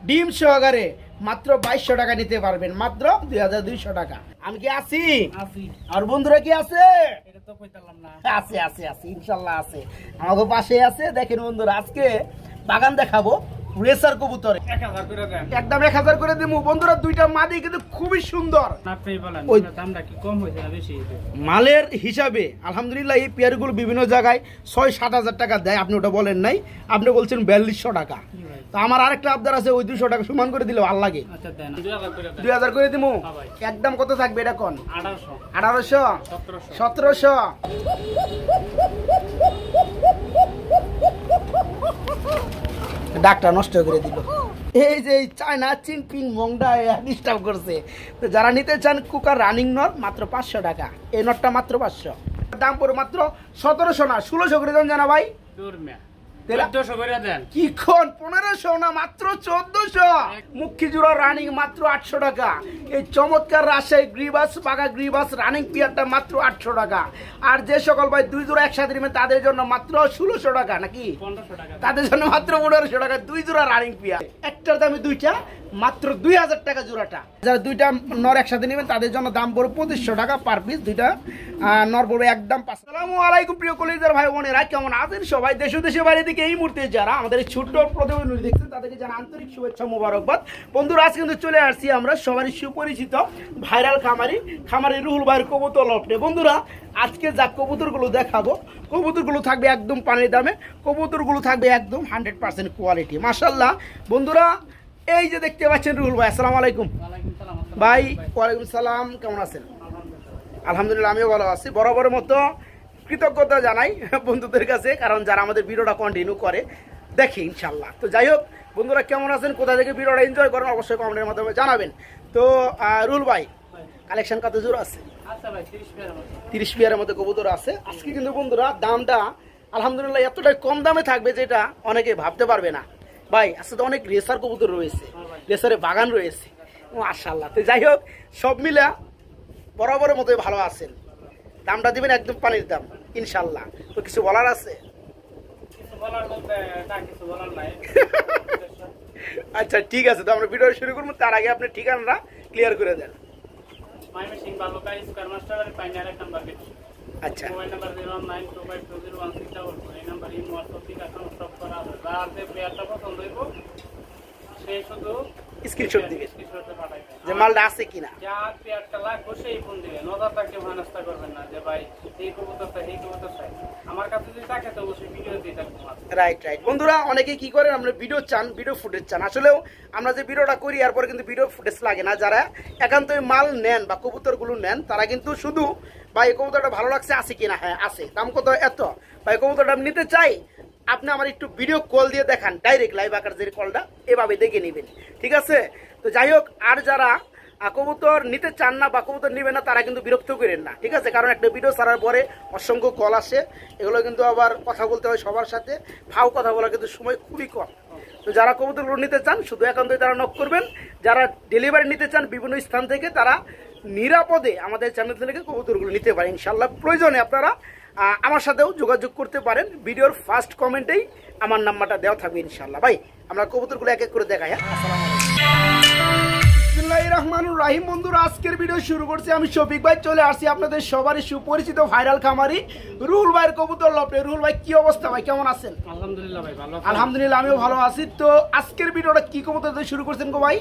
ডিম সহকারে মাত্র 2200 টাকা নিতে পারবেন, মাত্র 2200 টাকা। আমি কি আছি? আর বন্ধুরা কি আছে? আছে আছে আছে, ইনশাল্লাহ আছে, আমাদের পাশে আছে। দেখেন বন্ধুরা, আজকে বাগান দেখাবো রেসার কবুতর, একদম 1000 করে দিব বন্ধুরা। দুইটা মাদি কিন্তু খুবই সুন্দর। মালের হিসাবে আলহামদুলিল্লাহ এই পেয়ারগুলো বিভিন্ন জায়গায় 6-7 হাজার টাকা দেয়, আপনি ওটা বলেন নাই, আপনি বলছেন 4200 টাকা। তো আমার আরেকটা আবদার আছে, ওই 200 টাকা সমান করে দিলে ভালো লাগে। 2000 করে দিব। একদম কত থাকবে এটা কোন? 1800 1700। ডাকটা নষ্ট করে দিল। এই যে চায়না চিংপিং মংডা ডিস্টার্ব করছে। তো যারা নিতে চান কুকার রানিং নট মাত্র 500 টাকা, এই নটটা মাত্র 500। দাম পড়ে মাত্র 1700 না 1600 করে দেন জানা ভাই। কি খন 1500 না মাত্র 1400। মুখী জোড়া রানিং মাত্র 800 টাকা। এই চমৎকার রাজশাহী গ্রিবাস বাগা গ্রিবাস রানিং পিয়ারটা মাত্র 800 টাকা। আর যে সকল ভাই 2 জোড়া একসাথে নেবেন তাদের জন্য মাত্র 1600 টাকা, নাকি 1500 টাকা, তাদের জন্য মাত্র 1500 টাকা 2 জোড়া রানিং পিয়ার। একটার দামে দুইটা মাত্র 2000 টাকা জোড়াটা। যারা দুইটা নর একসাথে নেবেন তাদের জন্য দাম পড়বে 2500 টাকা পার পিস। দুইটা নর পড়বে একদম 500। আসসালামু আলাইকুম প্রিয় কলিজার ভাই বোনেরা, কেমন আছেন সবাই? দেশ দেশে বাইরে থেকে এই মুহূর্তে যারা আমাদের এই ছোট্ট প্রতিবেদন দেখছেন তাদেরকে জানা আন্তরিক শুভেচ্ছা মোবারকবাদ। বন্ধুরা, আজ কিন্তু চলে আসছি আমরা সবারই সুপরিচিত ভাইরাল খামারি রুহুল ভাইয়ের কবুতর লফটে। বন্ধুরা, আজকে যা কবুতরগুলো দেখাবো, কবুতরগুলো থাকবে একদম পানির দামে, কবুতরগুলো থাকবে একদম 100% কোয়ালিটি। মাশাআল্লাহ বন্ধুরা, এই যে দেখতে পাচ্ছেন রুহুল ভাই, আসসালামু আলাইকুম ভাই। ওয়ালাইকুম সালাম, কেমন আছেন? আলহামদুলিল্লাহ আমিও ভালো আছি। বরাবরের মতো কৃতজ্ঞতা জানাই বন্ধুদের কাছে, কারণ যারা আমাদের ভিডিওটা কন্টিনিউ করে দেখে ইনশাল্লাহ। তো যাই হোক বন্ধুরা, কেমন আছেন, কোথা থেকে ভিডিওটা এনজয় করেন অবশ্যই কমেন্টের মাধ্যমে জানাবেন। তো রুহুল ভাই, কালেকশন কত জোর আছে? 30 পেয়ারের মধ্যে কবুতর আছে আজকে। কিন্তু বন্ধুরা দামটা আলহামদুলিল্লাহ এতটাই কম দামে থাকবে যেটা অনেকে ভাবতে পারবে না ভাই। আজকে তো অনেক রেসার কবুতর রয়েছে, রেসারের বাগান রয়েছে মাশাআল্লাহ। তো যাই হোক সব মিলা বরাবরের মতোই ভালো আছেন। দামটা দিবেন একদম পানির দাম ইনশাল্লাহ। তো কিছু বলার আছে? আচ্ছা ঠিক আছে, তো আমরা ভিডিও শুরু করবো। তার আগে আপনি ঠিকানাটা ক্লিয়ার করে দেন। আচ্ছা, স্ক্রিনশট দিবেন যে মালটা আছে কিনা। রাইট রাইট বন্ধুরা, অনেকে কি করেন, আমরা ভিডিও চান, ভিডিও ফুটেজ চান। আসলেও আমরা যে ভিডিওটা করি এরপরে কিন্তু ভিডিও ফুটেজ লাগে না। যারা একান্তই মাল নেন বা কবুতরগুলো নেন তারা কিন্তু শুধু ভাই এই কবুতরটা ভালো লাগছে আছে কিনা, হ্যাঁ আছে, দাম কত এত, ভাই কবুতরটা আমি নিতে চাই, আপনি আমার একটু ভিডিও কল দিয়ে দেখান, ডাইরেক্ট লাইভ আকার যে কলটা এভাবে দেখে নেবেন, ঠিক আছে? তো যাই হোক, আর যারা কবুতর নিতে চান না বা কবুতর নেবেন না তারা কিন্তু বিরক্ত করেন না, ঠিক আছে? কারণ একটা ভিডিও ছাড়ার পরে অসংখ্য কল আসে, এগুলো কিন্তু আবার কথা বলতে হয় সবার সাথে, ভাও কথা বলার কিন্তু সময় খুবই কম। তো যারা কবুতরগুলো নিতে চান শুধু একান্তই তারা নক করবেন। যারা ডেলিভারি নিতে চান বিভিন্ন স্থান থেকে তারা নিরাপদে আমাদের চ্যানেল থেকে কবুতরগুলো নিতে পারেন ইনশাল্লাহ। প্রয়োজনে আপনারা আমার সাথেও যোগাযোগ করতে পারেন। ভিডিওর ফার্স্ট কমেন্টেই আমার নাম্বারটা দেওয়া থাকবে ইনশাল্লাহ। ভাই আমরা কবুতরগুলো এক এক করে দেখাই। বিসমিল্লাহির রহমানির রহিম। বন্ধুরা, আজকের ভিডিও শুরু করছি আমি শফিক ভাই। চলে আসছি আপনাদের সবারই সুপরিচিত ভাইরাল খামারি রুহুল ভাইয়ের কবুতর লফটে। রুহুল ভাই কি অবস্থা ভাই, কেমন আছেন? আলহামদুলিল্লাহ ভাই ভালো। আলহামদুলিল্লাহ আমিও ভালো আছি। তো আজকের ভিডিওটা কি কবুতর দিয়ে শুরু করছেন গো ভাই?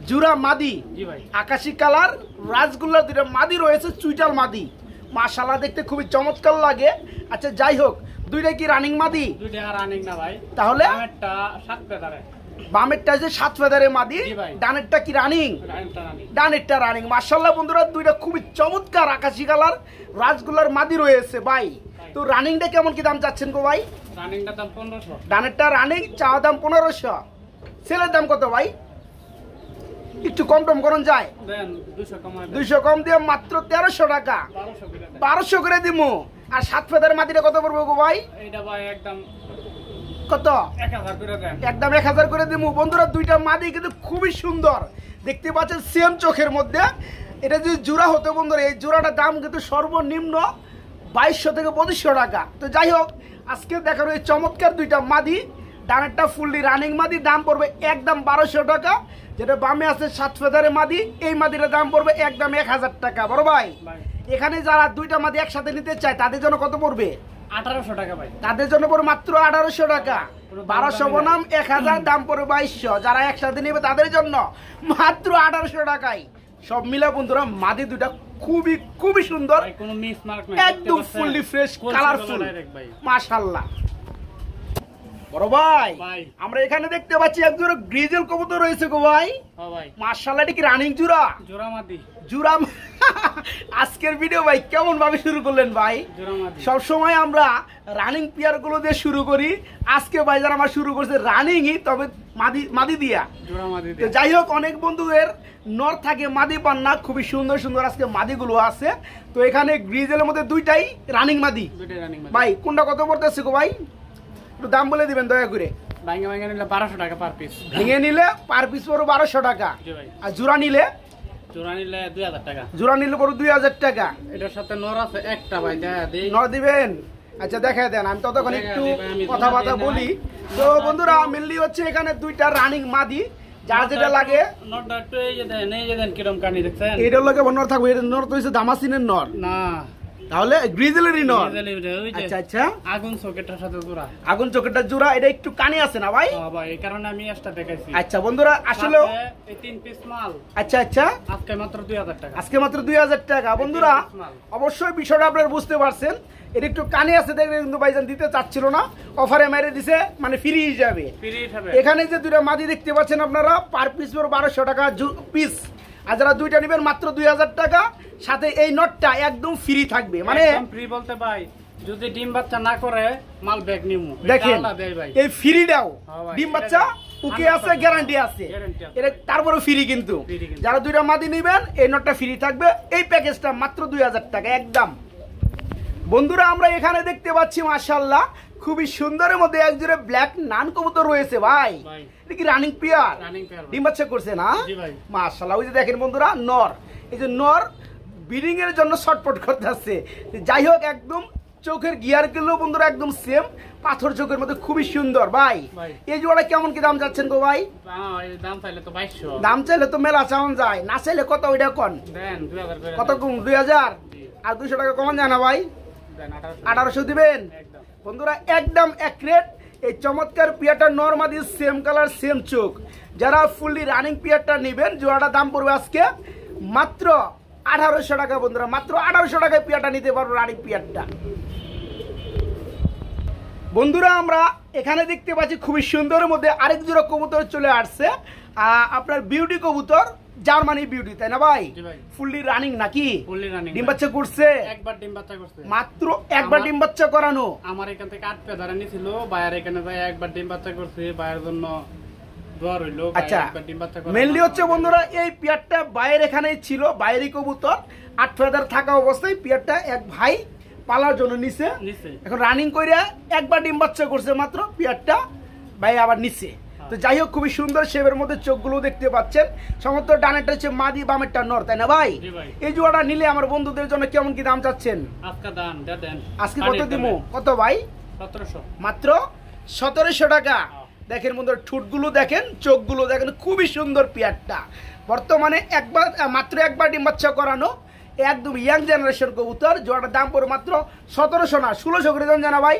জুরা মাদি, জি ভাই, আকাশি কালার রাজগুল্লার দুইটা মাদি রয়েছে, চুইটাল মাদি, মাশাআল্লাহ দেখতে খুবই চমৎকার লাগে। আচ্ছা যাই হোক, দুইটা কি রানিং মাদি? দুইটা রানিং না ভাই, তাহলে বামেরটা 7 ফেদারে, বামেরটা যে 7 ফেদারে মাদি, ডানেরটা কি রানিং? ডানেরটা রানিং। মাশাআল্লাহ বন্ধুরা, দুইটা খুবই চমৎকার আকাশি কালার রাজগুল্লার মাদি রয়েছে ভাই। তো রানিংটা কেমন কি দাম চাচ্ছেন গো ভাই? রানিংটা দাম 1500, ডানেরটা রানিং, চাওয়া দাম 1500। সেলের দাম কত ভাই? একটু কম টম করুন যায়, 200 কম দিয়ে মাত্র 1300 টাকা, 1200 করে দিব। আর 7 ফেদার মাটিটা কত পড়বো গো ভাই? এইটা ভাই একদম কত? 1000 করে দেন। একদম 1000 করে দিব। বন্ধুরা, দুইটা মাদি কিন্তু খুবই সুন্দর দেখতে পাচ্ছেন, সেম চোখের মধ্যে। এটা যদি জোড়া হতো বন্ধুরা, এই জোড়াটার দাম কিন্তু সর্বনিম্ন 2200 থেকে 2500 টাকা। তো যাই হোক, আজকে দেখানো এই চমৎকার দুইটা মাদি ডানেরটা ফুললি রানিং মাদি, দাম পড়বে একদম 1200 টাকা। যেটা বামে আছে 7 ফেদারের মাদি, এই মাদির দাম পড়বে একদম 1000 টাকা। বড় ভাই এখানে যারা দুইটা মাদি একসাথে নিতে চায় তাদের জন্য কত পড়বে? 1800 টাকা ভাই। তাদের জন্য পড়বে মাত্র 1800 টাকা। 1200 বনাম 1000, দাম পড়বে 2200। যারা একসাথে নেবে তাদের জন্য মাত্র 1800 টাকায়। সব মিলে বন্ধুরা মাদি দুইটা খুবই খুবই সুন্দর, কোনো মিস মার্ক নাই, একদম ফুললি ফ্রেশ কালারফুল, মাশাআল্লাহ। বড় ভাই আমরা এখানে দেখতে পাচ্ছি একজোড়া গ্রিজেল কবুতর রয়েছে গো ভাই। হ্যাঁ ভাই মাশাআল্লাহ, এটা কি রানিং জোড়া? জোড়া মাদি। জোড়া। আজকের ভিডিও ভাই কেমন ভাবে শুরু করলেন ভাই? জোড়া মাদি। সব সময় আমরা রানিং পেয়ার গুলো দিয়ে শুরু করি, আজকে ভাই যারা আমার শুরু করছে রানিংই, তবে মাদি মাদি দিয়া। জোড়া মাদি। তো যাই হোক, অনেক বন্ধুদের নর থাকে মাদি পান না, খুবই সুন্দর সুন্দর আজকে মাদিগুলো আছে। তো এখানে গ্রিজেলের মধ্যে দুইটাই রানিং মাদি। দুইটাই রানিং মাদি। ভাই কোনটা কত পড়তেছে গো ভাই? একটু দাম বলে দিবেন দয়া করে। ভাঙে ভাঙে নিলে 1200 টাকা পার পিস। ভেঙে নিলে পার পিস পড়ো 1200 টাকা। জি ভাই। আর জোড়া নিলে? জোড়া নিলে 2000 টাকা। জোড়া নিলে পড়ো 2000 টাকা। এটার সাথে নর আছে একটা ভাই, দেখা দেই। নর দিবেন? আচ্ছা দেখায় দেন, আমি ততক্ষণ একটু কথাবার্তা বলি। তো বন্ধুরা মেনলি হচ্ছে এখানে দুইটা রানিং মাদি, যার যেটা লাগে। নরটা একটু এই যে দেন, এই যে দেন কিরকম কানি দেখছেন? এটার লাগে নর থাকবে। এটা নর তো হইছে দামাসিনের নর না, তাহলে গ্রিজেলেরই নর। ওই যে আচ্ছা আচ্ছা, আগুন চকেটার সাথে জোড়া। আগুন চোখেরটা জোড়া, এটা একটু কানে আছে না ভাই? হ্যাঁ ভাই, এই কারণে আমি এক্সট্রা দেখাইছি। আচ্ছা বন্ধুরা আসলে এই 3 পিস মাল। আচ্ছা আচ্ছা, আজকে মাত্র 2000 টাকা। আজকে মাত্র 2000 টাকা। বন্ধুরা অবশ্যই বিষয়টা আপনারা বুঝতে পারছেন, এটা একটু কানে আছে দেখলে কিন্তু ভাইজান দিতে চাচ্ছিল না, অফারে মেরে দিছে, মানে ফ্রি হিসাবে। ফ্রি হিসাবে এখানে যে দুইটা মাদি দেখতে পাচ্ছেন আপনারা, পার পিস পড়বে 1200 টাকা পিস। আর যারা দুইটা নেবেন মাত্র 2000 টাকা, সাথে এই নটটা একদম ফ্রি থাকবে। মানে ফ্রি বলতে ভাই, যদি ডিম বাচ্চা না করে মাল ব্যাগ নিমু। দেখেন এই ফ্রি দাও, ডিম বাচ্চা ওকে আছে, গ্যারান্টি আছে, এটা তারপরে ফ্রি। কিন্তু যারা দুইটা মাদি নেবেন এই নটটা ফ্রি থাকবে। এই প্যাকেজটা মাত্র 2000 টাকা একদম। বন্ধুরা আমরা এখানে দেখতে পাচ্ছি মাশাআল্লাহ খুবই সুন্দরের মধ্যে একজোড়া ব্ল্যাক নান কবুতর রয়েছে ভাই। এটা কি রানিং পেয়ার? ডিম বাচ্চা করছে না? মাশাআল্লাহ। ওই যে দেখেন বন্ধুরা নর, এই যে নর ব্রিডিং এর জন্য শর্টপট করতেছে। যাই হোক, একদম চোখের গিয়ার গুলো বন্ধুরা একদম সেম, পাথর চোখের মধ্যে খুবই সুন্দর। ভাই এই জোড়া কেমন কি দাম যাচ্ছেন গো ভাই? দাম চাইলে তো 2200। দাম চাইলে তো মেলা চাওয়ান যায়, না চাইলে কত ওইটা কোন? দেন 2000 করে। কত কম? 2000। আর 200 টাকা কমান যায় না ভাই? 1800 দিবেন বন্ধুরা, একদম অ্যাকুরেট। এই চমৎকার পিয়ারটা নরমাদি, সেম কালার সেম চোখ। যারা ফুললি রানিং পিয়ারটা নেবেন, জোড়াটা দাম পড়বে আজকে মাত্র 1800 টাকা। বন্ধুরা মাত্র 1800 টাকায় পিয়ারটা নিতে পারবো, রানিং পিয়ারটা। বন্ধুরা আমরা এখানে দেখতে পাচ্ছি খুবই সুন্দরের মধ্যে আরেক জোড়া কবুতর চলে আসছে। আপনার বিউটি কবুতর, জার্মানি বিউটি, তাই না ভাই? ফুললি রানিং নাকি? Fully running. ডিম বাচ্চা করছে? একবার ডিম বাচ্চা করছে। মাত্র একবার ডিম বাচ্চা করানো। আমার এখান থেকে 8 পেয়ার নিছিল, বাইরে এখানে ভাই একবার ডিম বাচ্চা করছে, বাইরের জন্য দোয়া রইলো। আচ্ছা, মেইনলি হচ্ছে বন্ধুরা এই পেয়ারটা বাইরে এখানেই ছিল, বাইরে কবুতর 8 ফেদার থাকা অবস্থায় পেয়ারটা এক ভাই পালার জন্য নিছে। এখন রানিং কইরা একবার ডিম বাচ্চা করছে মাত্র, পেয়ারটা ভাই আবার নিছে। তো যাই হোক, খুবই সুন্দর শেপের মধ্যে চোখগুলো দেখতে পাচ্ছেন। সমস্ত ডানেরটা হচ্ছে মাদি, বামেরটা নর, তাই না ভাই? এই জোড়াটা নিলে আমার বন্ধুদের জন্য কেমন কি দাম চাচ্ছেন? আজকে কত দিমু? কত ভাই? 1700। মাত্র 1700 টাকা। দেখেন বন্ধুরা ঠোঁটগুলো দেখেন, চোখগুলো দেখেন, খুবই সুন্দর পেয়ারটা। বর্তমানে একবার মাত্র একবার ডিম বাচ্চা করানো, একদম ইয়াং জেনারেশন কবুতর। জোড়াটার দাম পড়ে মাত্র 1700 না 1600 করে দেন জানা ভাই?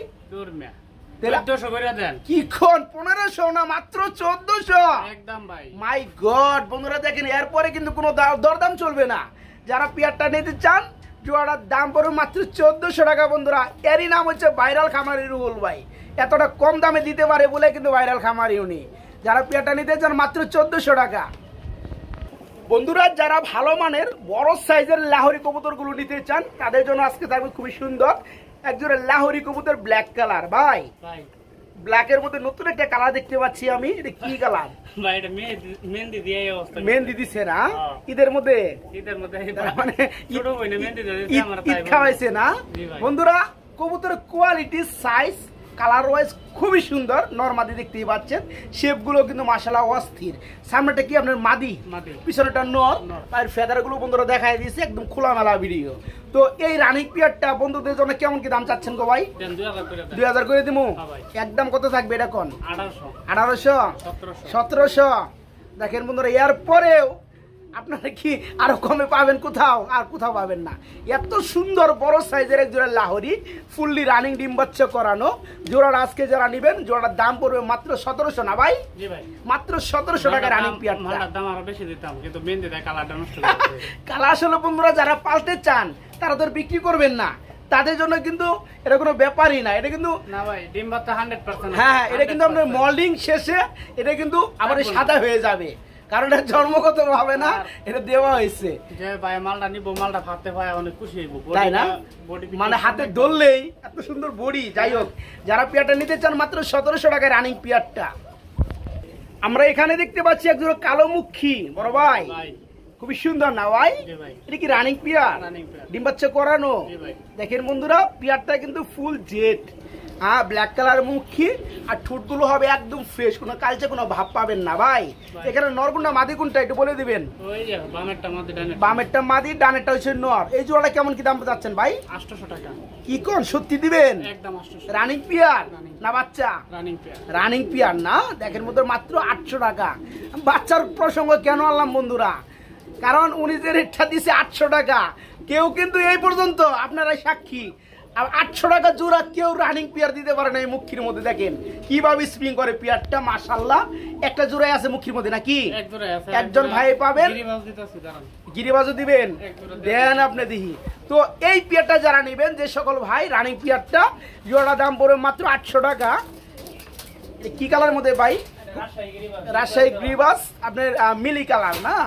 1400 করে দেন। কি কোন 1500 না মাত্র 1400 একদম ভাই। মাই গড বন্ধুরা দেখেন, এরপরে কিন্তু কোনো দরদাম চলবে না। যারা পেয়ারটা নিতে চান, জোড়াটার দাম পড়বে মাত্র 1400 টাকা। বন্ধুরা এরই নাম হচ্ছে ভাইরাল খামারি রুহুল ভাই। এতটা কম দামে দিতে পারে বলে কিন্তু ভাইরাল খামারি উনি। যারা পেয়ারটা নিতে চান মাত্র 1400 টাকা। বন্ধুরা যারা ভালো মানের বড় সাইজের লাহোরি কবুতরগুলো নিতে চান, তাদের জন্য আজকে থাকবে খুবই সুন্দর একজোড়া লাহোরি কবুতর ব্ল্যাক কালার। ভাই ব্ল্যাকের মধ্যে নতুন একটা কালার দেখতে পাচ্ছি আমি, এটা কি কালার ভাই? এটা মেহেন্দি দিয়ে অবস্থা, মেহেন্দি দিছে না ঈদের মধ্যে? ঈদের মধ্যে মানে ছোট বইনে মেহেন্দি দিয়েছে, আমরা তাই খাওয়াইছে না? বন্ধুরা কবুতরের কোয়ালিটি, সাইজ কালার ওয়াইজ খুবই সুন্দর, নরমাদি দেখতেই পাচ্ছেন, শেপগুলো কিন্তু মাশাআল্লাহ অস্থির। সামনেটা কি আপনার মাদি, পিছনেটা নর, আর ফেদারগুলো বন্ধুরা দেখাই দিয়েছে, একদম খোলামেলা ভিডিও। তো এই রানিং পিয়ারটা বন্ধুদের জন্য কেমন কি দাম চাচ্ছেন গো ভাই? 2000 করে দিমু। একদম কত থাকবে এটা কোন? 1800 1700। দেখেন বন্ধুরা, এর পরেও আপনারা কি আরো কমে পাবেন কোথাও? আর কোথাও পাবেন না। এত সুন্দর বড় সাইজের এক জোড়া লাহোরি ফুললি রানিং ডিম বাচ্চা করানো জোড়াটা আজকে যারা নেবেন জোড়াটার দাম পড়বে মাত্র 1700 না ভাই? মাত্র 1700 টাকা রানিং পিয়ারটা। দাম আরো বেশি দিতাম কিন্তু মেহেন্দি দেয় কালারটা নষ্ট কালা আসলে বন্ধুরা যারা পালতে চান তারা তো বিক্রি করবেন না, তাদের জন্য কিন্তু এটা কোনো ব্যাপারই না। এটা কিন্তু না ভাই, ডিম বাচ্চা 100%। হ্যাঁ, এটা কিন্তু আপনার মোল্ডিং শেষে এটা কিন্তু আবার সাদা হয়ে যাবে, কারণ এটা জন্মগত ভাবে না, এটা দেওয়া হয়েছে। যে ভাই মালটা নিব, মালটা ভাবতে ভাই অনেক খুশি হইব, তাই না? মানে হাতে ধরলেই এত সুন্দর বডি। যাই হোক, যারা পিয়ারটা নিতে চান মাত্র 1700 টাকায় রানিং পিয়ারটা। আমরা এখানে দেখতে পাচ্ছি একজন কালো মুখী বড় ভাই, খুবই সুন্দর না ভাই? এটা কি রানিং পিয়ার, ডিম বাচ্চা করানো? দেখেন বন্ধুরা, পিয়ারটা কিন্তু ফুল জেড, হ্যাঁ, ব্ল্যাক কালার মুখী, আর ঠোঁটগুলো হবে একদম ফ্রেশ, কোনো কালচে কোনো ভাব পাবেন না ভাই। এখানে নর কোনটা মাদি কোনটা একটু বলে দিবেন? বামেরটা মাদি, ডানেরটা হচ্ছে নর। এই জোড়াটা কেমন কি দাম যাচ্ছেন ভাই? 800 টাকা। কি কোন, সত্যি দিবেন? একদম 800। রানিং পিয়ার না বাচ্চা? রানিং পিয়ার না। দেখেন মধ্যে মাত্র 800 টাকা। বাচ্চার প্রসঙ্গ কেন আনলাম বন্ধুরা, কারণ উনি যে রেটটা দিছে 800 টাকা, কেউ কিন্তু এই পর্যন্ত আপনারাই সাক্ষী 800 টাকা জোড়া কেউ রানিং পিয়ার দিতে পারে না। এই মুখির মধ্যে দেখেন কিভাবে স্প্রিং করে পিয়ারটা, মাশাআল্লাহ। একটা জোড়াই আছে মুখির মধ্যে নাকি? একজন ভাই পাবেন, গিরিবাজও দিবেন, দেন আপনি দেখি। তো এই পিয়ারটা যারা নেবেন, যে সকল ভাই রানিং পিয়ারটা, জোড়া দাম পড়বে মাত্র 800 টাকা। কি কালার মধ্যে ভাই? রাজশাহী গ্রিবাস, আপনার মিলি কালার না?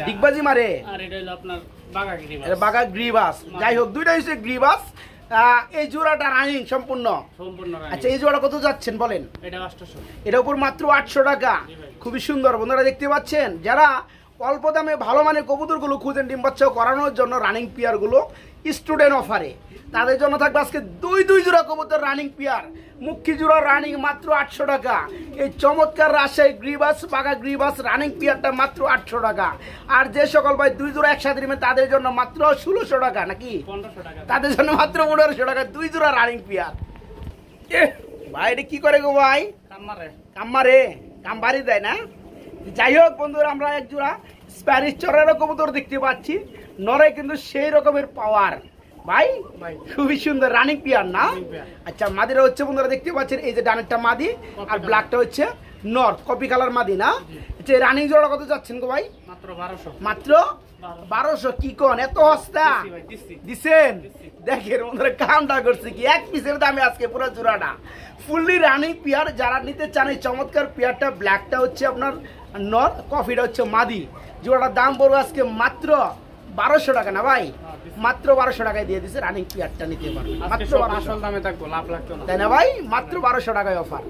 ডিগবাজি মারে, আর এটা হলো আপনার বাগা গ্রিবাস। যাই হোক, দুইটা হচ্ছে গ্রিবাস। এই জোড়াটা রানিং সম্পূর্ণ। আচ্ছা, এই জোড়া কত যাচ্ছেন বলেন? এটা উপর মাত্র 800 টাকা। খুবই সুন্দর বন্ধুরা, দেখতে পাচ্ছেন। যারা অল্প দামে ভালো মানের কবুতরগুলো খুঁজেন ডিম বাচ্চা করানোর জন্য রানিং পিয়ার গুলো স্টুডেন্ট অফারে, তাদের জন্য থাকবে আজকে দুই জোড়া কবুতর রানিং পিয়ার, মুখী জোড়া রানিং মাত্র 800 টাকা। এই চমৎকার রাজশাহী গ্রিবাস বাগা গ্রিবাস রানিং পিয়ারটা মাত্র 800 টাকা। আর যে সকল ভাই দুই জোড়া একসাথে নেবেন তাদের জন্য মাত্র 1600 টাকা, নাকি 1500 টাকা, তাদের জন্য মাত্র 1500 টাকা দুই জোড়া রানিং পিয়ার। ভাই এটা কি করে গো ভাই? কাম্মারে কাম বাড়ি দেয় না? যাই হোক বন্ধুরা, আমরা এক জোড়া স্প্যানিশ চরেরও কবুতর দেখতে পাচ্ছি, নরে কিন্তু সেই রকমের পাওয়ার ভাই, খুবই সুন্দর রানিং পিয়ার না? আচ্ছা, মাদিরা হচ্ছে বন্ধুরা দেখতে পাচ্ছেন, এই যে ডানেরটা মাদি আর ব্ল্যাকটা হচ্ছে নর, কপি কালার মাদি না? আচ্ছা, রানিং জোড়া কত যাচ্ছেন গো ভাই? মাত্র 1200। কি কোন, এত সস্তা দিছেন? দেখেন বন্ধুরা, কামটা করছে কি, এক পিসের দামে আজকে পুরো জোড়াটা ফুললি রানিং পিয়ার। যারা নিতে চান এই চমৎকার পিয়ারটা, ব্ল্যাকটা হচ্ছে আপনার নর, কফিটা হচ্ছে মাদি, জোড়াটার দাম পড়বে আজকে মাত্র 1200 টাকা না ভাই? মাত্র 1200 টাকায় দিয়ে দিচ্ছে রানিং পিয়ারটা, নিতে পারবেন মাত্র 1200 দামে থাকবো, লাভ লাগতো না, তাই না ভাই? মাত্র 1200 টাকায় অফার।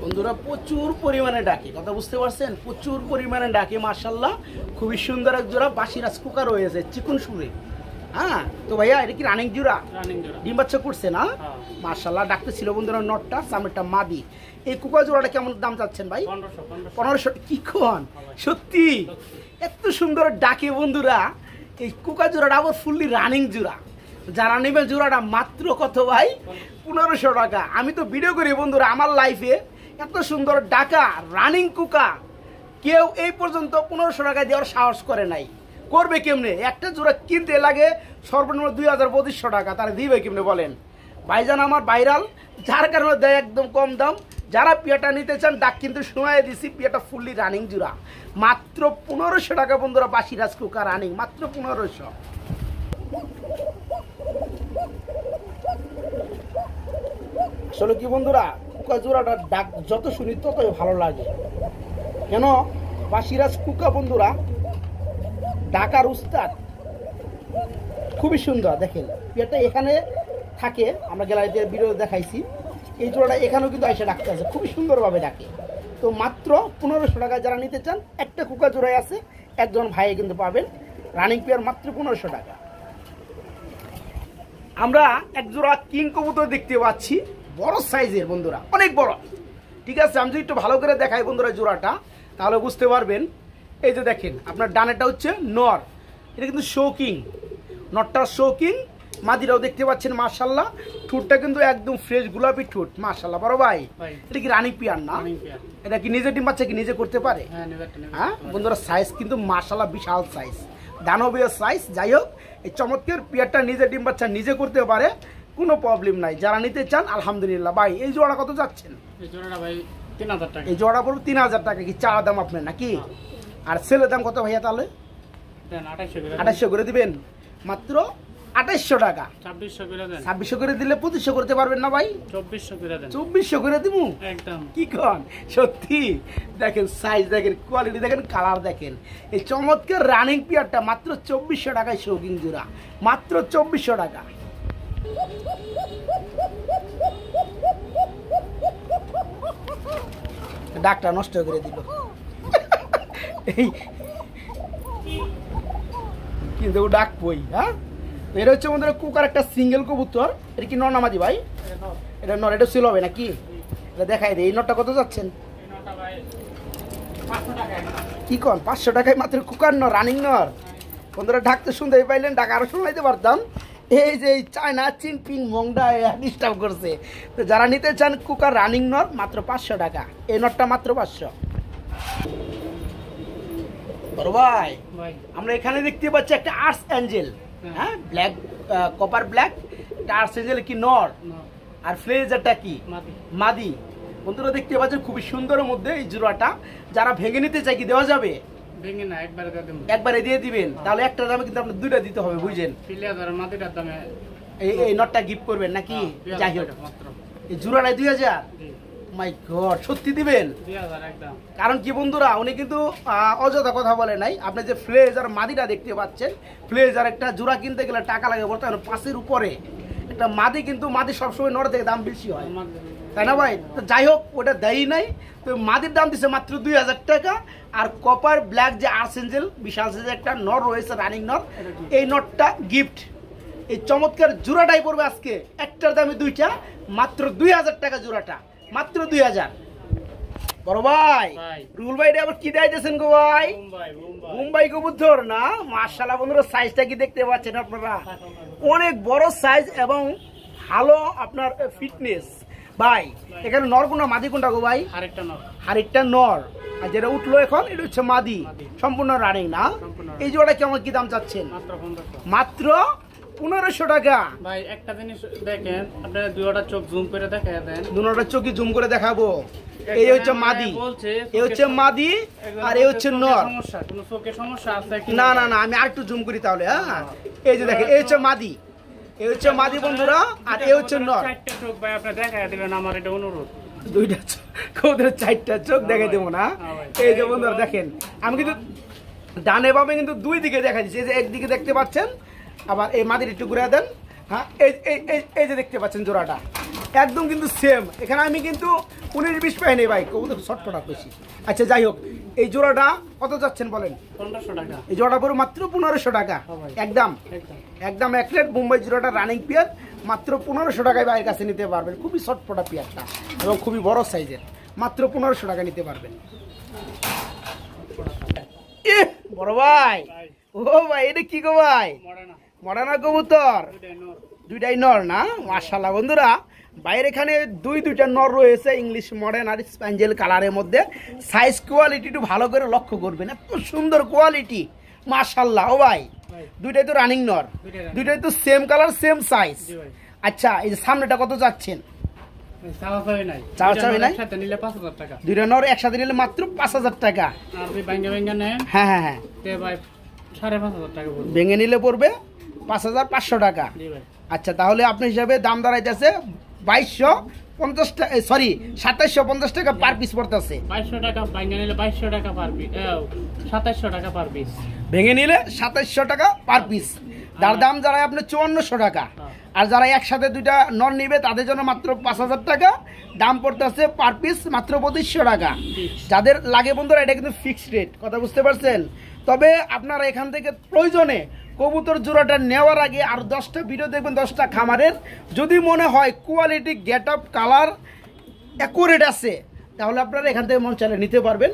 বন্ধুরা প্রচুর পরিমাণে ডাকে, কথা বুঝতে পারছেন? প্রচুর পরিমাণে ডাকে মাশাআল্লাহ। খুবই সুন্দর এক জোড়া বাসিরাজ কুকা রয়েছে চিকুন সুরে। হ্যাঁ, তো ভাইয়া এটা কি রানিং জোড়া? ডিম বাচ্চা করছে না? মাশাআল্লাহ, ডাকতে ছিল বন্ধুরা নটটা, সামনেরটা মাদি। এই কুকা জোড়াটা কেমন দাম চাচ্ছেন ভাই? 1500। কি কোন, সত্যি? এত সুন্দর ডাকে বন্ধুরা। এই কুকা জোড়াটা আবার ফুললি রানিং জোড়া। যারা নেবেন জোড়াটা মাত্র কত ভাই? 1500 টাকা। আমি তো ভিডিও করি বন্ধুরা আমার লাইফে, এত সুন্দর ডাকা রানিং কুকা কেউ এই পর্যন্ত 1500 টাকা দেওয়ার সাহস করে নাই। করবে কেমনে? একটা জোড়া কিনতে লাগে সর্বনিম্ন 2200 টাকা, তারা দিবে কেমনে বলেন? ভাইজান আমার ভাইরাল, যার কারণে দেয় একদম কম দাম। যারা পিয়াটা নিতে চান ডাক কিন্তু সময় দিছি, পিয়াটা ফুললি রানিং জোড়া মাত্র 1500 টাকা বন্ধুরা। বাসিরাজ কুকা রানিং মাত্র 1500। আসলে কি বন্ধুরা, কুকা জোড়াটা ডাক যত শুনি ততই ভালো লাগে। কেন? বাসিরাজ কুকা বন্ধুরা ডাকার উস্তাদ। খুবই সুন্দর দেখেন পেয়ারটা এখানে থাকে, আমরা গ্যালারিতে ভিডিও দেখাইছি। এই জোড়াটা এখানেও কিন্তু এসে ডাকতে আছে, খুবই সুন্দরভাবে ডাকে। তো মাত্র 1500 টাকা যারা নিতে চান, একটা কুকা জোড়ায় আছে, একজন ভাইয়ে কিন্তু পাবেন। রানিং পেয়ার মাত্র 1500 টাকা। আমরা এক জোড়া কিং কবুতর দেখতে পাচ্ছি, বড় সাইজের বন্ধুরা, অনেক বড়। ঠিক আছে, আমি যদি একটু ভালো করে দেখাই বন্ধুরা জোড়াটা, তাহলে বুঝতে পারবেন। এই যে দেখেন, আপনার ডানেটা হচ্ছে নর, এটা কিন্তু শৌকিং, নটটা শৌকিং। মাদিরাও দেখতে পাচ্ছেন মাশাল্লাহ, ঠোঁটটা কিন্তু একদম ফ্রেশ গোলাপি ঠোঁট মাশাল্লাহ। বড় ভাই, এটা কি রানিং পেয়ার না? এটা কি নিজে ডিম বাচ্চা কি নিজে করতে পারে? হ্যাঁ বন্ধুরা, সাইজ কিন্তু মাশাল্লাহ বিশাল সাইজ, দানবীয় সাইজ। যাই হোক, এই চমৎকার পেয়ারটা নিজে ডিম বাচ্চা নিজে করতে পারে, কোনো প্রবলেম নাই। যারা নিতে চান আলহামদুলিল্লাহ। ভাই এই জোড়া কত যাচ্ছেন? এই জোড়াটা ভাই 3000 টাকা। এই জোড়া পড়বে 3000 টাকা। কি চা দাম আপনার নাকি? আর সেলের দাম কত ভাইয়া? তাহলে 2800 করে দিবেন, মাত্র 2800 টাকা। 2600 করে দিলে 2500 করতে পারবেন না ভাই? 2400 করে দিব একদম। কি কন সত্যি? দেখেন সাইজ দেখেন, কোয়ালিটি দেখেন, কালার দেখেন। এই চমৎকার রানিং পেয়ারটা মাত্র 2400 টাকায় শৌকিং জোড়া, মাত্র 2400 টাকা। ডাকটা নষ্ট করে দিল এই কিন্তু ডাক বই। হ্যাঁ, এটা হচ্ছে আমাদের কুকার একটা সিঙ্গেল কবুতর। এটা কি নর নামাজি ভাই? এটা নর, এটা সেল হবে নাকি? এটা দেখাই দে। এই নরটা কত যাচ্ছেন? কি কন 500 টাকায় মাত্র কুকার নর, রানিং নর। বন্ধুরা ডাকতে শুনতে পাইলেন, ডাক আরো শোনাইতে পারতাম। এই যে চায়না চিংপিং মংডা ডিস্টার্ব করছে। তো যারা নিতে চান কুকার রানিং নর, মাত্র 500 টাকা। এই নরটা মাত্র 500। বড় ভাই, আমরা এখানে দেখতে পাচ্ছি একটা আর্টস অ্যাঞ্জেল। হ্যাঁ, black, copper black. Arts Angel কি নর, আর ফ্লেজারটা কি মাদি। বন্ধুরা দেখতে পাচ্ছেন খুবই সুন্দরের মধ্যে এই জোড়াটা। যারা ভেঙে নিতে চাই কি দেওয়া যাবে? ভেঙে না, একবারে দিয়ে দিবেন। তাহলে একটা দামে কিন্তু আপনার দুইটা দিতে হবে, বুঝছেন? মাদিটার দামে এই নটটা গিফট করবেন নাকি? যাই হোক, এই জোড়াটাই 2000। মাই গড, সত্যি দিবেন? কারণ কি বন্ধুরা, উনি কিন্তু অযথা কথা বলে নাই। আপনি যে ফ্লেজার মাদিটা দেখতে পাচ্ছেন, ফ্লেজার একটা জোড়া কিনতে গেলে টাকা লাগে বর্তমানে 5-এর উপরে। একটা মাদি কিন্তু মাদি সবসময় নর থেকে দাম বেশি হয়, তাই না ভাই? তো যাই হোক, ওটা দেয়ই নাই। তো মাদির দাম দিচ্ছে মাত্র 2000 টাকা। আর কপার ব্ল্যাক যে আর্টস অ্যাঞ্জেল বিশাল সাইজের একটা নর রয়েছে, রানিং নর, এই নটটা গিফট। এই চমৎকার জোড়াটাই পড়বে আজকে, একটার দামে দুইটা, মাত্র 2000 টাকা জোড়াটা, মাত্র 2000। বড় ভাই, রুল ভাই আবার কি দিতেছেন গো ভাই? মুম্বাই কবুতর না? মাশাআল্লাহ বন্ধুরা, সাইজটা কি দেখতে পাচ্ছেন আপনারা? অনেক বড় সাইজ এবং ভালো আপনার ফিটনেস। ভাই এখানে নর কোনটা মাদি কোনটা গো ভাই? আরেকটা নর। আর যেটা উঠলো এখন, এটা হচ্ছে মাদি, সম্পূর্ণ রানিং না? এই জোড়া কেমন কি দাম চাচ্ছেন? মাত্র 1500 টাকা। ভাই একটা জিনিস দেখেন, আপনারা দুইটা চোখ জুম করে দেখায় দেন। দুটোটা চোখই জুম করে দেখাবো। এই হচ্ছে মাদি, এই হচ্ছে মাদি, আর এই হচ্ছে নর। সমস্যা, কোনো চোখে সমস্যা আছে কি? না না না, আমি আরেকটু জুম করি তাহলে। হ্যাঁ, এই যে দেখেন, এই হচ্ছে মাদি, এই হচ্ছে মাদি বন্ধুরা, আর এই হচ্ছে নর। চারটা চোখ ভাই আপনি দেখায় দিবেন, আমার এটা অনুরোধ। দুইটা চোখ, কবুতরের 4টা চোখ দেখাই দেবো না? এই যে বন্ধুরা দেখেন, আমি কিন্তু ডানে বামে কিন্তু দুই দিকে দেখা দিচ্ছি। এই যে একদিকে দেখতে পাচ্ছেন, আবার এই মাদির একটু ঘুরে দেন। হ্যাঁ, এই যে দেখতে পাচ্ছেন জোড়াটা একদম কিন্তু সেম। এখানে আমি কিন্তু 19-20 পাই নেই ভাই, কবুতর শর্টটা বেশি। আচ্ছা যাই হোক, এই জোড়াটা কত যাচ্ছেন বলেন? 1500 টাকা। এই জোড়াটা পড়বে মাত্র 1500 টাকা, একদম একদম এক প্লেট। মুম্বাই জোড়াটা রানিং পেয়ার, মাত্র 1500 টাকায় ভাইয়ের কাছে নিতে পারবেন। খুবই শর্টপটা পেয়ারটা এবং খুবই বড় সাইজের, মাত্র 1500 টাকা নিতে পারবেন। বড় ভাই, ও ভাই এটা কি গো ভাই? মডার্না কবুতর, দুইটাই নর না? মাশাআল্লাহ বন্ধুরা, বাইরে এখানে দুইটা নর রয়েছে, ইংলিশ মডার্ন আর স্প্যাঞ্জেল কালারের মধ্যে। সাইজ কোয়ালিটি একটু ভালো করে লক্ষ্য করবেন, এত সুন্দর কোয়ালিটি মাশাআল্লাহ। ও ভাই, দুইটাই তো রানিং নর, দুইটাই তো সেম কালার সেম সাইজ। আচ্ছা, এই যে সামনেটা কত যাচ্ছেন? দুইটা নর একসাথে নিলে মাত্র 5000 টাকা। হ্যাঁ হ্ঁ হ্যাঁ, ভেঙে নিলে পড়বে 5500 টাকা। আচ্ছা, তাহলে আপনার হিসাবে দাম দাঁড়াইতেছে 2250 টাকা, সরি 2750 টাকা পার পিস পড়তেছে। 2200 টাকা ভেঙে নিলে 2200 টাকা পার পিস, 2700 টাকা পার পিস। ভেঙে নিলে 2700 টাকা পার পিস, যার দাম যারা আপনার 5400 টাকা। আর যারা একসাথে দুইটা নর নিবে তাদের জন্য মাত্র 5000 টাকা দাম পড়তেছে পার পিস মাত্র 2500 টাকা। যাদের লাগে বন্ধুরা এটা কিন্তু ফিক্সড রেট, কথা বুঝতে পারছেন। তবে আপনারা এখান থেকে প্রয়োজনে কবুতর জোড়াটা নেওয়ার আগে আর 10টা ভিডিও দেখবেন 10টা খামারের, যদি মনে হয় quality get up colour accurate আছে তাহলে আপনারা এখান থেকে মন চাইলে নিতে পারবেন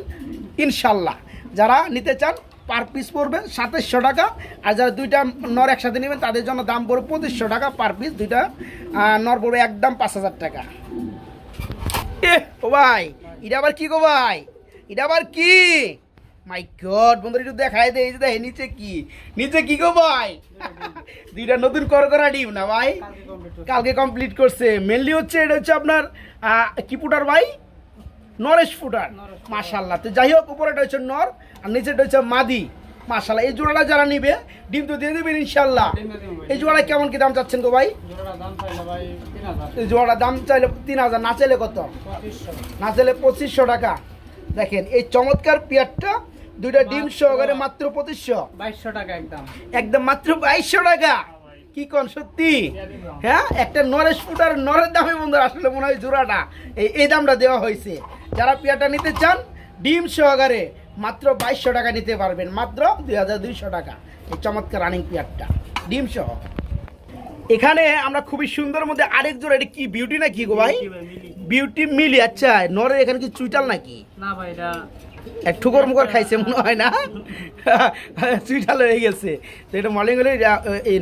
ইনশাল্লাহ। যারা নিতে চান পার পিস পড়বে 2700 টাকা, আর যারা দুইটা নর একসাথে নেবেন তাদের জন্য দাম পড়বে 2500 টাকা পার পিস। দুইটা নর পড়বে একদম 5000 টাকা। ও ভাই এটা আবার কি গো ভাই, এটা আবার কি? মাই গড বন্ধুরা একটু দেখাই দে, এই যে দেখে নিচে কি, নিচে কি গো ভাই? দুইটা নতুন করকরা ডিম না ভাই, কালকে কমপ্লিট করছে। মেনলি হচ্ছে এটা হচ্ছে আপনার কি ফুটার ভাই? নরেশ ফুটার, মাশাআল্লাহ। তো যাই হোক উপরেটা হচ্ছে নর আর নিচেটা হচ্ছে মাদি, মাশাআল্লাহ। এই জোড়াটা যারা নিবে ডিম তো দিয়ে দেবেন ইনশাআল্লাহ। এই জোড়াটা কেমন কি দাম চাচ্ছেন গো ভাই? এই জোড়াটার দাম চাইলে 3000, না চাইলে কত? না চাইলে 2500 টাকা। দেখেন এই চমৎকার পেয়ারটা দুইটা ডিম সহকারে মাত্র 2200 টাকা একদম, একদম মাত্র 2200 টাকা। কি কোন সত্যি? হ্যাঁ, একটা নরেশ ফুটার নরের দামে বন্ধুরা আসলে মনে হয় জোড়াটা এই দামটা দেওয়া হয়েছে। যারা পেয়ারটা নিতে চান ডিম সহকারে মাত্র 2200 টাকা নিতে পারবেন, মাত্র 2200 টাকা এই চমৎকার রানিং পেয়ারটা ডিম সহ। এখানে আমরা খুবই সুন্দর মধ্যে আরেক জোড়া, এটা কি বিউটি না কি গো ভাই? বিউটি মিলি। আচ্ছা নরের এখানে কি চুইটাল নাকি? না ভাই এটা ঠুকর মুখর খাইছে মনে হয় না, চুইটাল হয়ে গেছে। তো এটা মলিং হলে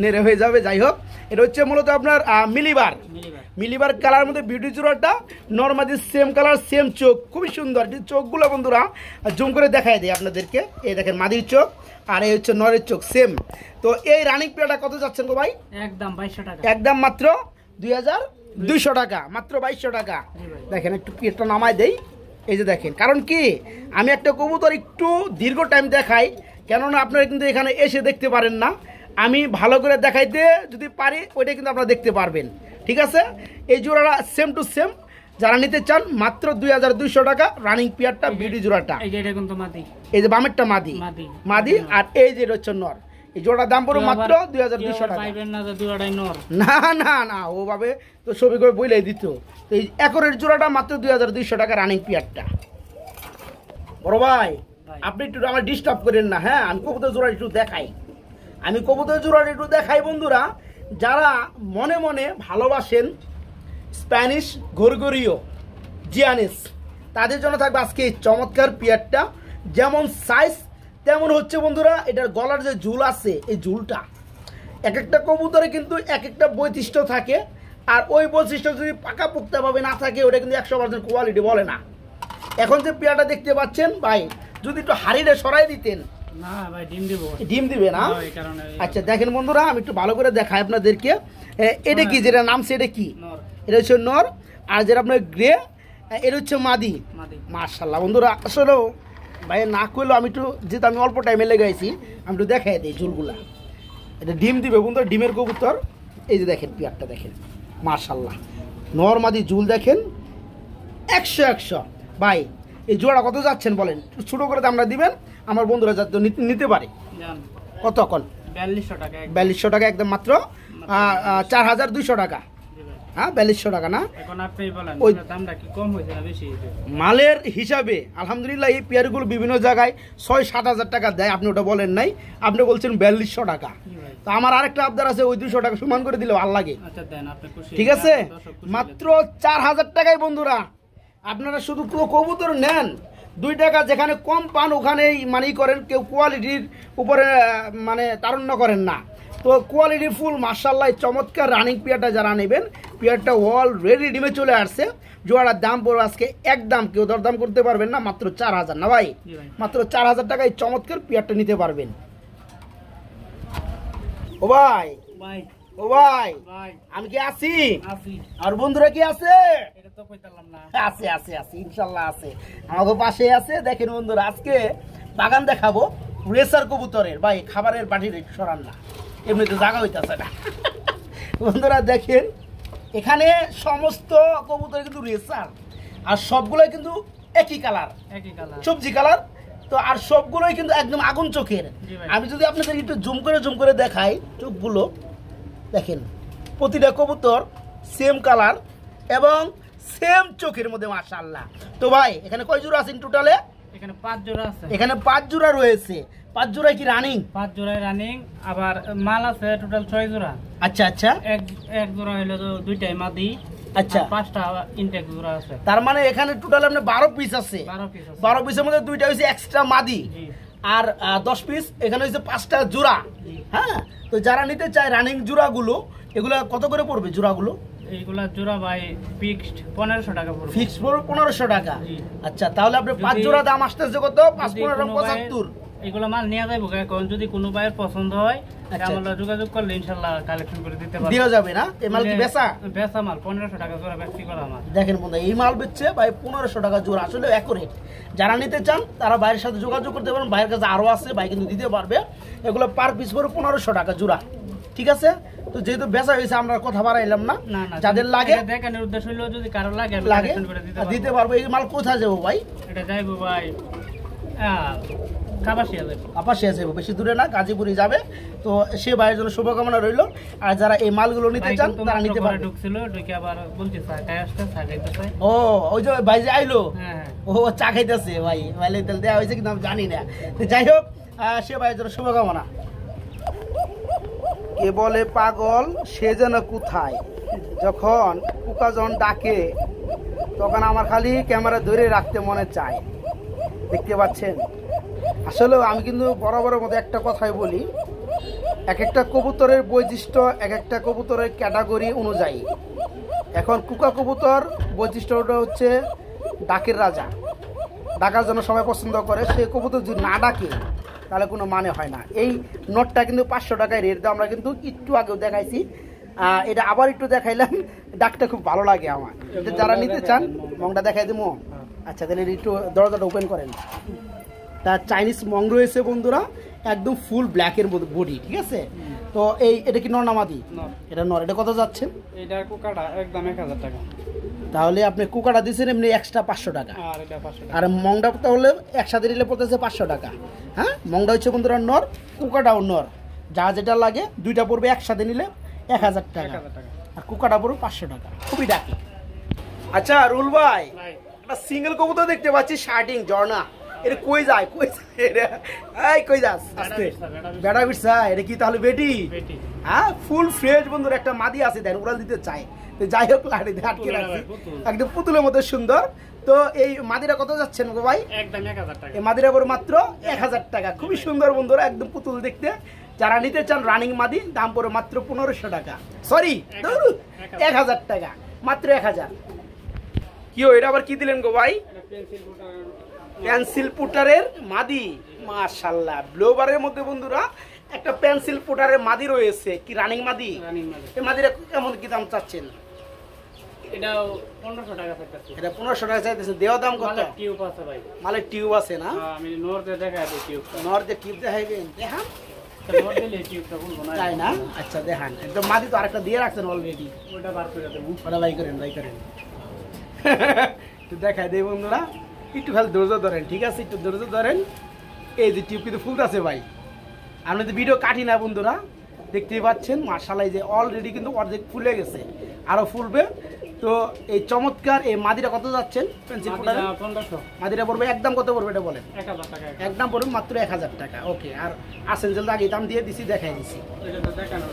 নেড়ে হয়ে যাবে। যাই হোক এটা হচ্ছে মূলত আপনার মিলিবার কালার মধ্যে বিউটি জোড়াটা নর্মালি সেম কালার সেম চোখ, খুবই সুন্দর। চোখগুলো বন্ধুরা জুম করে দেখাই দেয় আপনাদেরকে। এই দেখেন মাদির চোখ আর এই হচ্ছে নরের চোখ সেম। তো এই রানিং পেয়ারটা কত যাচ্ছেন গো ভাই? একদম 2200 টাকা, একদম মাত্র 2200 টাকা, মাত্র 2200 টাকা। দেখেন একটু পেয়ারটা নামায় দেই, এই যে দেখেন। কারণ কি আমি একটা কবুতর একটু দীর্ঘ টাইম দেখাই, কেননা আপনারা কিন্তু এখানে এসে দেখতে পারেন না। আমি ভালো করে দেখাইতে যদি পারি ওইটা কিন্তু আপনারা দেখতে পারবেন, ঠিক আছে? এই জোড়াটা সেম টু সেম। যারা নিতে চান মাত্র 2200 টাকা রানিং পেয়ারটা বিউটি জোড়াটা। এই যে বামেরটা মাদি আর এই যে হচ্ছে নর। এই জোড়াটার দাম পড়বে মাত্র 2200 টাকা। না না না ওভাবে তো ছবি করে বইলাই দিত। তো এই একরের জোড়াটা মাত্র 2200 টাকা রানিং পেয়ারটা। বড় ভাই আপনি একটু আমার ডিস্টার্ব করেন না, হ্যাঁ? আমি কবুতর জোড়া একটু দেখাই বন্ধুরা। যারা মনে মনে ভালোবাসেন স্প্যানিশ গরগরিও জিয়ানিস তাদের জন্য থাকবে আজকে এই চমৎকার পেয়ারটা। যেমন সাইজ তেমন হচ্ছে বন্ধুরা এটার গলার যে ঝুল আছে, এই ঝুলটা এক একটা কবুতরে কিন্তু এক একটা বৈশিষ্ট্য থাকে। আর ওই বৈশিষ্ট্য যদি পাকাপোক্তভাবে না থাকে ওটা কিন্তু 100% কোয়ালিটি বলে না। এখন যে পেয়ারটা দেখতে পাচ্ছেন ভাই, যদি একটু হাড়িটা সরাই দিতেন। না ভাই ডিম দিবে না। আচ্ছা দেখেন বন্ধুরা আমি একটু ভালো করে দেখাই আপনাদেরকে। এটা কি যেটা নামছে এটা কি? এটা হচ্ছে নর। আর যেটা আপনার গ্রে এটা হচ্ছে মাদি। মাশাআল্লাহ বন্ধুরা আসলে ভাই না করলেও আমি একটু, যেহেতু আমি অল্প টাইমে লেগেছি আমি একটু দেখাই দিই ঝুলগুলা। এটা ডিম দিবে বন্ধুরা, ডিমের কবুতর। এই যে দেখেন পেয়ারটা দেখেন, মাশাআল্লাহ নর মাদি ঝুল দেখেন 100 ভাই। এই জোড়া কত যাচ্ছেন বলেন? ছোট করে দামটা দিবেন আমার বন্ধুরা যাতে নিতে পারে। কত এখন? 4200 টাকা একদম মাত্র 4200 টাকা। হ্যাঁ 4200 টাকা না? এখন আপনি বলেন ওই দামটা কি কম হয়েছে না বেশি হয়েছে? মালের হিসাবে আলহামদুলিল্লাহ এই পেয়ারগুলো বিভিন্ন জায়গায় 6-7 হাজার টাকা দেয়, আপনি ওটা বলেন নাই, আপনি বলছেন 4200 টাকা। তো আমার আরেকটা আবদার আছে, ওই 200 টাকা সমান করে দিলে ভালো লাগে। আচ্ছা দেন আপনি খুশি, ঠিক আছে? মাত্র 4000 টাকায় বন্ধুরা আপনারা শুধু পুরো কবুতর নেন। 2 টাকা যেখানে কম পান ওখানেই মানি করেন, কেউ কোয়ালিটির উপরে মানে তারুণ্য করেন না। তো কোয়ালিটি ফুল মাশাআল্লাহ চমৎকার রানিং পেয়ারটা যারা নেবেন, পেয়ারটা অলরেডি ডিমে চলে আসছে। জোড়ার দাম পড়বে আজকে একদম, কেউ দরদাম করতে পারবেন না, মাত্র 4000 না ভাই? মাত্র 4000 টাকায় চমৎকার পেয়ারটা নিতে পারবেন। ও ভাই ও ভাই আমি কি আছি? আর বন্ধুরা কি আছে? আছে আছে আছে ইনশাল্লাহ আছে, আমাদের পাশে আছে। দেখেন বন্ধুরা আজকে বাগান দেখাবো রেসার কবুতরের। ভাই খাবারের বাটির সরান না, এমনিতে জায়গা হইতেছে না। বন্ধুরা দেখেন এখানে সমস্ত কবুতর কিন্তু রেসার, আর সবগুলো কিন্তু একই কালার, সবজি কালার। তো আর সবগুলোই কিন্তু একদম আগুন চোখের। আমি যদি আপনাদের একটু জুম করে দেখাই চোখগুলো দেখেন, প্রতিটা কবুতর সেম কালার এবং সেম চোখের মধ্যে মাশাআল্লাহ। তো ভাই এখানে কয় জোড়া আছেন টোটালে? এখানে 5 জোড়া আছে। এখানে 5 জোড়া রয়েছে। 5 জোড়ায় কি রানিং? 5 জোড়ায় রানিং, আবার মাল আছে টোটাল 6 জোড়া। আচ্ছা আচ্ছা, এক জোড়া হলো তো দুইটাই মাদি। আচ্ছা, 5টা ইনটেক জোড়া আছে। তার মানে এখানে টোটাল আপনার 12 পিস আছে। 12 পিসের মধ্যে দুইটা হইছে এক্সট্রা মাদি আর 10 পিস এখানে হইছে 5টা জোড়া। হ্যাঁ, তো যারা নিতে চায় রানিং জোড়াগুলো, এগুলা কত করে পড়বে জোড়াগুলো? এইগুলা জোড়া ভাই ফিক্সড 1500 টাকা পড়বে। ফিক্সড পড়বে 1500 টাকা। আচ্ছা, তাহলে আপনি 5 জোড়া দাম আসতেছে কত? 5 15 75। এগুলো মাল নিয়ে যাইবো এখন, যদি কোনো ভাইয়ের পছন্দ হয় আমরা যোগাযোগ করলে ইনশাআল্লাহ কালেকশন করে দিতে পারবো। দেওয়া যাবে না? এই মাল কি বেচা মাল 1500 টাকা জোড়া বিক্রি করা মাল। দেখেন বন্ধু, এই মাল বেচছে ভাই 1500 টাকা জোড়া, আসলে অ্যাকুরেট। যারা নিতে চান তারা ভাইয়ের সাথে যোগাযোগ করতে পারেন, ভাইয়ের কাছে আরো আছে, ভাই কিন্তু দিতে পারবে। এগুলো পার পিস পড়ে 1500 টাকা জোড়া, ঠিক আছে? তো যেহেতু বেচা হয়েছে আমরা কথা বাড়াইলাম না, যাদের লাগে দেখানোর উদ্দেশ্য হলো যদি কারো লাগে দিতে পারবো। এই মাল কোথায় যাবো ভাই? এটা যাইবো ভাই কাপাসিয়া যাবো, বেশি দূরে না, গাজীপুরে যাবে। তো সে ভাইয়ের জন্য শুভকামনা রইল। আর যারা এই মালগুলো নিতে চান তারা নিতে পারবে। ঢুকছিল ঢুকে আবার বলছে ও ওই যে ভাই যে আইলো, ও চা খাইতেছে ভাই, ভাইলে তেল দেওয়া হয়েছে কিন্তু আমি জানি না। তো যাই হোক, সে ভাইয়ের জন্য শুভকামনা। কে বলে পাগল সে যেন কোথায়, যখন পোকা যখন ডাকে তখন আমার খালি ক্যামেরা ধরে রাখতে মনে চায়। দেখতে পাচ্ছেন, আসলে আমি কিন্তু বরাবরের মতো একটা কথাই বলি, এক একটা কবুতরের বৈশিষ্ট্য এক একটা কবুতরের ক্যাটাগরি অনুযায়ী। এখন কুকা কবুতর বৈশিষ্ট্যটা হচ্ছে ডাকের রাজা, ডাকার জন্য সবাই পছন্দ করে। সে কবুতর যদি না ডাকে তাহলে কোনো মানে হয় না। এই নটটা কিন্তু 500 টাকায় রেট দাম, আমরা কিন্তু একটু আগেও দেখাইছি, এটা আবার একটু দেখাইলাম। ডাকটা খুব ভালো লাগে আমার। যারা নিতে চান মংটা দেখাই দেবো। আচ্ছা, তাহলে একটু দরজাটা ওপেন করেন। তার চাইনিজ মং রয়েছে বন্ধুরা, একদম ফুল ব্ল্যাকের মধ্যে বডি, ঠিক আছে? তো এটা কি নর না মাদি? এটা নর। এটা কত যাচ্ছেন? এটা কুকাটা একদম 1000 টাকা। তাহলে আপনি কুকাটা দিচ্ছেন এমনি এক্সট্রা 500 টাকা, আর মংটা তাহলে একসাথে নিলে পড়তেছে 500 টাকা। হ্যাঁ, মংটা হচ্ছে বন্ধুরা নর, কুকাটাও নর। যা যেটা লাগে দুইটা পড়বে একসাথে নিলে 1000 টাকা, আর কুকাটা পড়বে 500 টাকা। খুবই ডাকি। আচ্ছা রুল ভাই, একটা সিঙ্গেল কবুতর দেখতে পাচ্ছি শার্টিং ঝর্ণা, এটা কই যায়? কই যাস? বেড়া বিরসা, এটা কি তাহলে বেটি? হ্যাঁ, ফুল ফ্রেশ বন্ধুরা, একটা মাদি আছে, দেন ওরা দিতে চায়। তো যাই হোক, লাড়ি দিয়ে আটকে রাখছি, একদম পুতুলের মতো সুন্দর। তো এই মাদিরা কত যাচ্ছেন গো ভাই? একদম 1000 টাকা। এই মাদিরা পড়ে মাত্র 1000 টাকা। খুবই সুন্দর বন্ধুরা, একদম পুতুল দেখতে। যারা নিতে চান রানিং মাদি, দাম পড়ে মাত্র 1500 টাকা, সরি 1000 টাকা, মাত্র 1000। কি এটা আবার কি দিলেন গো ভাই? পেন্সিল পুটারের মাদি, মাশাআল্লাহ। ব্লোবারের মধ্যে বন্ধুরা একটা পেন্সিল পুটারের মাদি রয়েছে। কি রানিং মাদি? এই মাদিরা কেমন কি দাম চাচ্ছেন? এটা 1500 টাকা চাইতেছে। এটা 1500 টাকা চাইতেছে। দেওয়া দাম কত? টিউব আছে ভাই, মালে টিউব আছে না? আমি নরতে দেখাই দেই টিউব। নরতে টিউব দেখাইবেন? দেখান। নর দিলে টিউবটা বলবো না। তাই না? আচ্ছা দেখান। একদম মাদি তো আরেকটা দিয়ে রাখছেন অলরেডি। ওটা বার করে দেব। ওটা বাই করেন। তো দেখাই দেই বন্ধুরা, একটু খালি ধৈর্য ধরেন, ঠিক আছে? একটু ধৈর্য ধরেন। এই যে টিউব কিন্তু ফুলতেছে ভাই, আমরা তো ভিডিও কাটি না বন্ধুরা, দেখতেই পাচ্ছেন। মাশাআল্লাহ, যে অলরেডি কিন্তু অর্ধেক ফুলে গেছে, আরো ফুলবে। তো এই চমৎকার এই মাদিরা কত যাচ্ছেন? পেন্সিল পুটারে 1500। মাদিরা পড়বে একদম কত পড়বে এটা বলেন? 1000 টাকা। একদম পড়বে মাত্র 1000 টাকা। ওকে, আর আসেন জলদি আগে দাম দিয়ে দিছি, দেখাই দিছি। এটা তো দেখানো